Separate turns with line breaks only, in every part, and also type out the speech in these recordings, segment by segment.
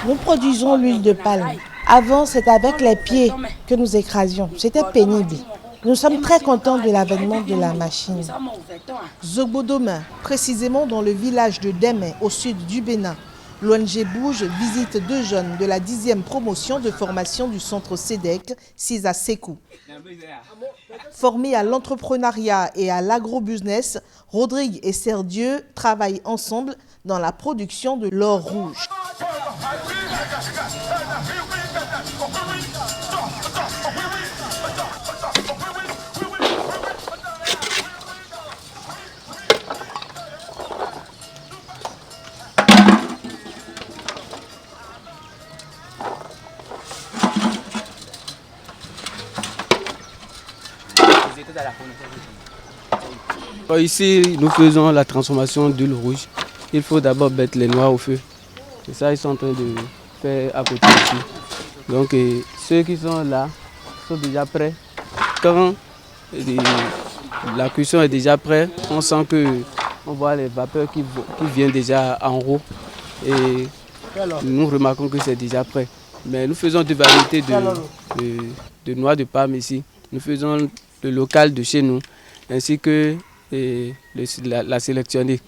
Nous produisons l'huile de palme. Avant, c'était avec les pieds que nous écrasions. C'était pénible. Nous sommes très contents de l'avènement de la machine. Zogbodoma, précisément dans le village de Démé, au sud du Bénin, l'ONG Bouge visite 2 jeunes de la 10e promotion de formation du centre SEDEC, Sisa Sekou. Formés à l'entrepreneuriat et à l'agrobusiness, Rodrigue et Serdieu travaillent ensemble dans la production de l'or rouge.
Ici, nous faisons la transformation d'huile rouge. Il faut d'abord mettre les noix au feu. C'est ça qu'ils sont en train de faire à côté ici. Donc ceux qui sont là sont déjà prêts. Quand la cuisson est déjà prête, on sent qu'on voit les vapeurs qui viennent déjà en haut. Et nous remarquons que c'est déjà prêt. Mais nous faisons deux variétés de noix de palme ici. Nous faisons le local de chez nous, ainsi que la sélectionnée.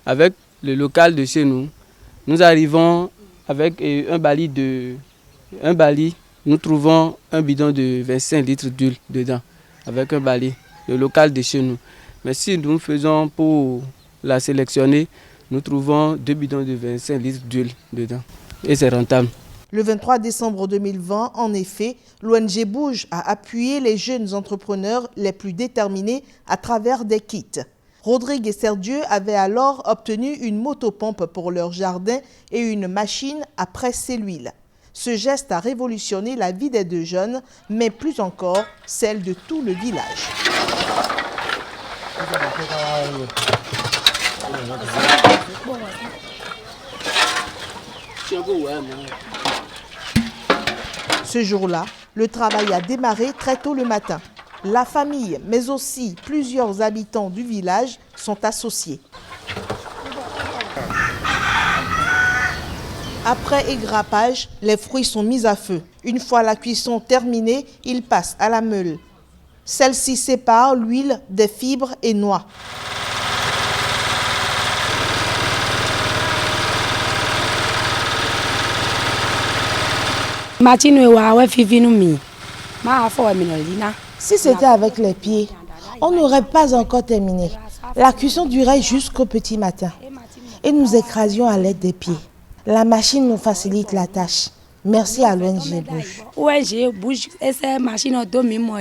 Avec le local de chez nous, nous arrivons avec un bali, nous trouvons un bidon de 25 litres d'huile dedans, avec un bali, le local de chez nous. Mais si nous faisons pour la sélectionner, nous trouvons 2 bidons de 25 litres d'huile dedans. Et c'est rentable.
Le 23 décembre 2020, en effet, l'ONG Bouge a appuyé les jeunes entrepreneurs les plus déterminés à travers des kits. Rodrigue et Serdieu avaient alors obtenu une motopompe pour leur jardin et une machine à presser l'huile. Ce geste a révolutionné la vie des 2 jeunes, mais plus encore celle de tout le village. Ce jour-là, le travail a démarré très tôt le matin. La famille, mais aussi plusieurs habitants du village sont associés. Après égrappage, les fruits sont mis à feu. Une fois la cuisson terminée, ils passent à la meule. Celle-ci sépare l'huile des fibres et noix. Si c'était avec les pieds, on n'aurait pas encore terminé. La cuisson durait jusqu'au petit matin. Et nous écrasions à l'aide des pieds. La machine nous facilite la tâche. Merci à l'ONG Bouge.
ONG Bouge, c'est machine au domaine.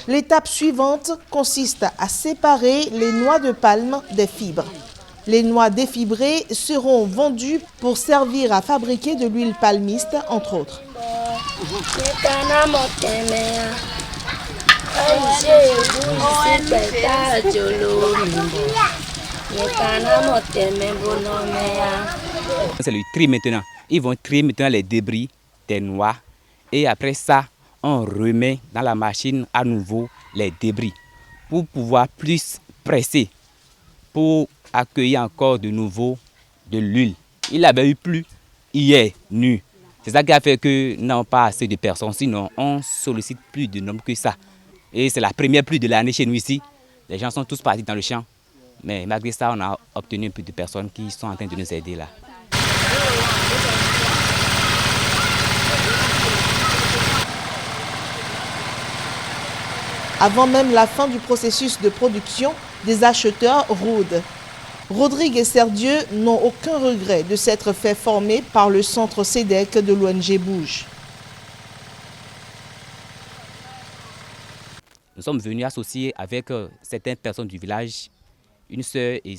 L'étape suivante consiste à séparer les noix de palme des fibres. Les noix défibrées seront vendues pour servir à fabriquer de l'huile palmiste, entre autres.
C'est le tri maintenant. Ils vont trier maintenant les débris des noix et après ça, on remet dans la machine à nouveau les débris pour pouvoir plus presser, pour accueillir encore de nouveau de l'huile. Il avait eu plu hier, nu. C'est ça qui a fait que nous n'avons pas assez de personnes, sinon on sollicite plus de nombre que ça. Et c'est la première pluie de l'année chez nous ici. Les gens sont tous partis dans le champ. Mais malgré ça, on a obtenu un peu de personnes qui sont en train de nous aider là.
Avant même la fin du processus de production, des acheteurs rôdent. Rodrigue et Serdieu n'ont aucun regret de s'être fait former par le centre SEDEC de l'ONG Bouge.
Nous sommes venus associer avec certaines personnes du village, une sœur et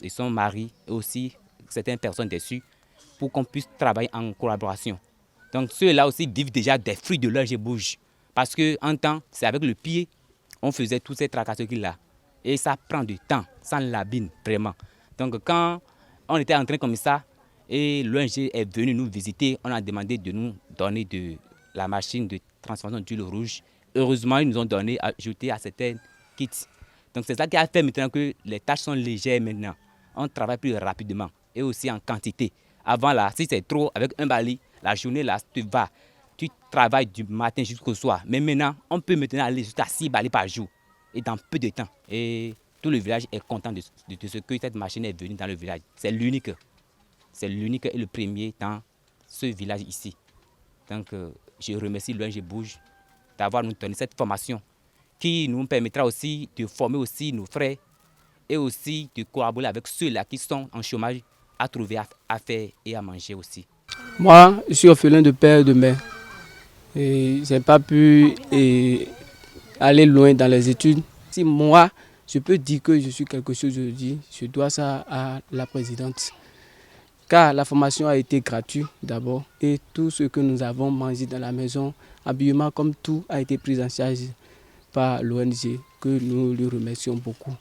son mari, et aussi certaines personnes dessus, pour qu'on puisse travailler en collaboration. Donc ceux-là aussi vivent déjà des fruits de l'ONG Bouge. Parce qu'en temps, c'est avec le pied, on faisait tous ces tracasseries-là. Et ça prend du temps, ça l'abîme vraiment. Donc quand on était en train comme ça, et l'ONG est venu nous visiter, on a demandé de nous donner de la machine de transformation d'huile rouge. Heureusement, ils nous ont donné, ajouté à certains kits. Donc c'est ça qui a fait maintenant que les tâches sont légères maintenant. On travaille plus rapidement et aussi en quantité. Avant là, si c'est trop, avec un balai, la journée là, tu travailles du matin jusqu'au soir. Mais maintenant, on peut maintenant aller jusqu'à 6 balais par jour et dans peu de temps. Et tout le village est content de ce que cette machine est venue dans le village. C'est l'unique. C'est l'unique et le premier dans ce village ici. Donc je remercie l'ONG Bouge d'avoir nous donné cette formation qui nous permettra aussi de former aussi nos frères et aussi de collaborer avec ceux-là qui sont en chômage à trouver à faire et à manger aussi.
Moi, je suis orphelin de père et de mère. Et je n'ai pas pu aller loin dans les études. Si moi, je peux dire que je suis quelque chose aujourd'hui, je dois ça à la présidente. Car la formation a été gratuite d'abord et tout ce que nous avons mangé dans la maison, habillement comme tout, a été pris en charge par l'ONG, que nous lui remercions beaucoup.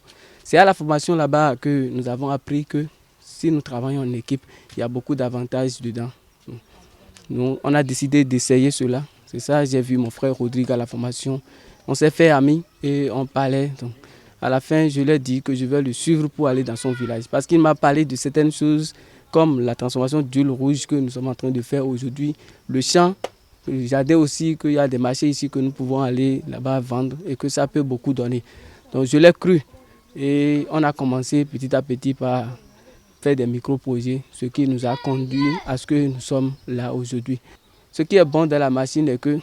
C'est à la formation là-bas que nous avons appris que si nous travaillons en équipe, il y a beaucoup d'avantages dedans. Nous, on a décidé d'essayer cela. C'est ça, j'ai vu mon frère Rodrigue à la formation. On s'est fait amis et on parlait. Donc, à la fin, je lui ai dit que je vais le suivre pour aller dans son village. Parce qu'il m'a parlé de certaines choses comme la transformation d'huile rouge que nous sommes en train de faire aujourd'hui. Le champ, le jardin aussi, qu'il y a des marchés ici que nous pouvons aller là-bas vendre et que ça peut beaucoup donner. Donc je l'ai cru et on a commencé petit à petit par faire des micro-projets, ce qui nous a conduit à ce que nous sommes là aujourd'hui. Ce qui est bon dans la machine est que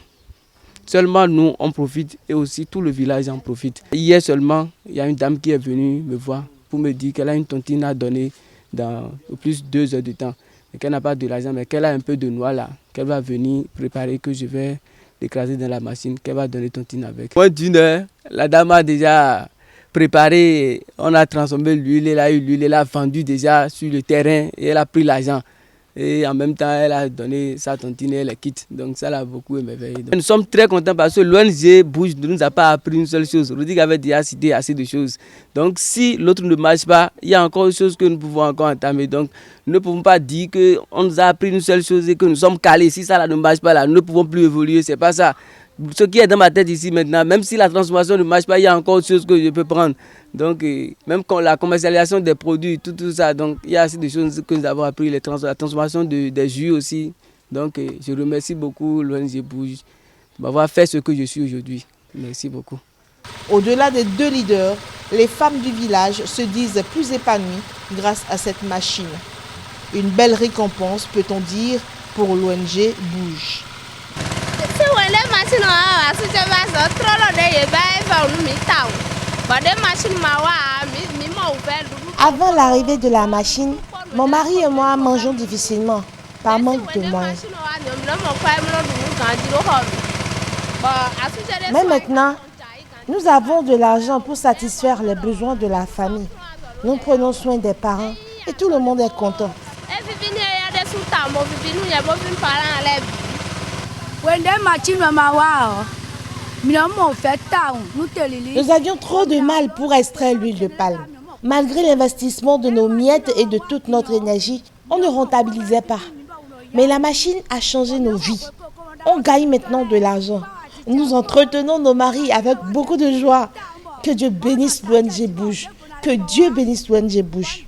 seulement nous, on profite et aussi tout le village en profite. Hier seulement, il y a une dame qui est venue me voir pour me dire qu'elle a une tontine à donner dans au plus 2 heures de temps. Et qu'elle n'a pas de l'argent, mais qu'elle a un peu de noix là, qu'elle va venir préparer, que je vais l'écraser dans la machine, qu'elle va donner tontine avec. Moins d'une heure, la dame a déjà préparé, on a transformé l'huile, elle a vendu déjà sur le terrain et elle a pris l'argent. Et en même temps, elle a donné sa tontine et elle quitte. Donc ça l'a beaucoup émerveillé. Nous sommes très contents parce que l'ONG Bouge ne nous a pas appris une seule chose. Rodrigue avait déjà cité assez de choses. Donc si l'autre ne marche pas, il y a encore une chose que nous pouvons encore entamer. Donc nous ne pouvons pas dire qu'on nous a appris une seule chose et que nous sommes calés. Si ça là, ne marche pas, là, nous ne pouvons plus évoluer. C'est pas ça. Ce qui est dans ma tête ici maintenant, même si la transformation ne marche pas, il y a encore autre chose que je peux prendre. Donc, même quand la commercialisation des produits, tout ça, donc il y a assez de choses que nous avons appris, la transformation des jus aussi. Donc, je remercie beaucoup l'ONG Bouge de m'avoir fait ce que je suis aujourd'hui. Merci beaucoup.
Au-delà des 2 leaders, les femmes du village se disent plus épanouies grâce à cette machine. Une belle récompense, peut-on dire, pour l'ONG Bouge. Avant l'arrivée de la machine, mon mari et moi mangeons difficilement par manque de moyens. Mais maintenant, nous avons de l'argent pour satisfaire les besoins de la famille. Nous prenons soin des parents et tout le monde est content. Nous avions trop de mal pour extraire l'huile de palme. Malgré l'investissement de nos miettes et de toute notre énergie, on ne rentabilisait pas. Mais la machine a changé nos vies. On gagne maintenant de l'argent. Nous entretenons nos maris avec beaucoup de joie. Que Dieu bénisse l'ONG Bouge. Que Dieu bénisse l'ONG Bouge.